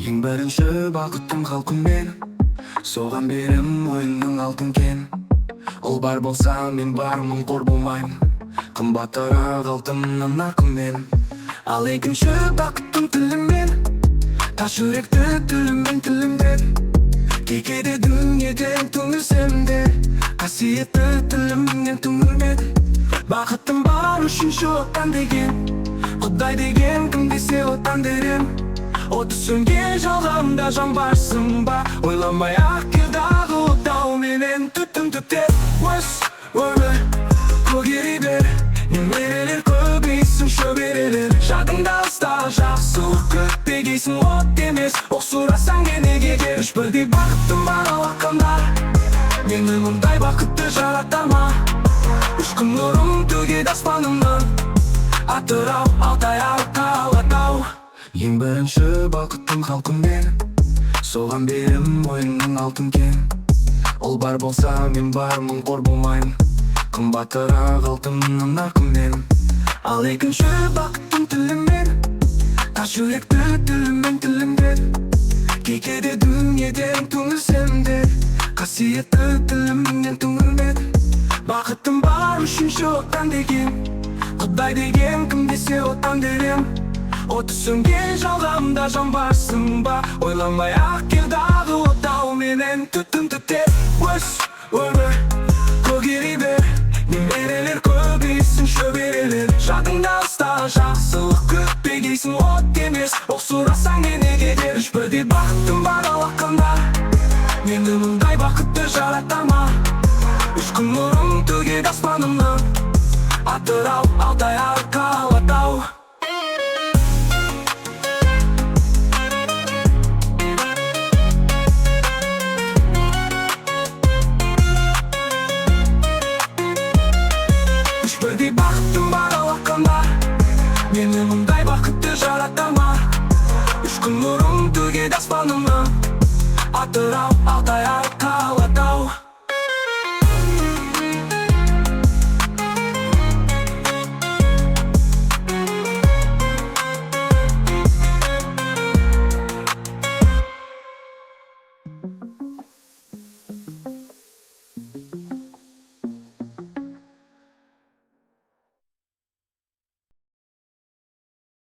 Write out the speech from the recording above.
Ең бірінші бақыттым халқым мен, соған берем мойынның алтын кен. Ол бар болса мен бармын, қор болмаймын, қымбаттырақ алтыннан нарқыммен. Ал екінші бақыттым тіліммен, тас жүректі тіліммен тілімден. Кейде дүниеден түңілсем де, қасиетті тілімнен түңілмеді. Бақыттым бар үшінші отан деген, Құдай деген кім десе отан дерем. Оты сөнген жалғамда жан барсың ба, ойламай ақ келдағы отау менен түттім түптеп. Өз өмір көгерей бер, немерелер көбейсін шөберелер. Жадыңда ұста жақсылық күтпегейсің, от емес оқ сұрасаң енеге кер. Үш бірдей бақыттым бар алақанда, мені мұндай бақытты жарата ма? Үш күн нұрым төгеді аспанымнан, Атырау, Алтай, Алатау. Ең бірінші бақыттым халқым мен, соған берем мойынның алтын кен. Ол бар болса мен бармын, қор болмаймын, қымбаттырақ алтыннан нарқыммен. Ал екінші бақыттым тіліммен, тас жүректі тіліммен тілімден. Кейде дүниеден түңілсем де, қасиетті тілімнен түңілмеді. Бақыттым бар үшінші отан деген, Құдай деген кім десе отан дерем. Оты сөнген жалғамда жан барсың ба, ойламай ақ келдағы отау менен түттім түптеп. Өз өмір көгерей бер, немерелер көбейсін шөберелер. Жадыңда ұста жақсылық күтпегейсің, от емес оқ сұрасаң енеге кер. Үш бірдей бақыттым бар алақанда, мені мұндай бақытты жарата ма? Үш күн нұрым төгеді аспанымнан, Атырау, Алтай, Алатау. Үш бірдей бақыттым бар алақанда, мені мұндай бақытты жарата ма? Үш күн нұрым төгеді аспанымнан, Атырау, Алтай, Алатау.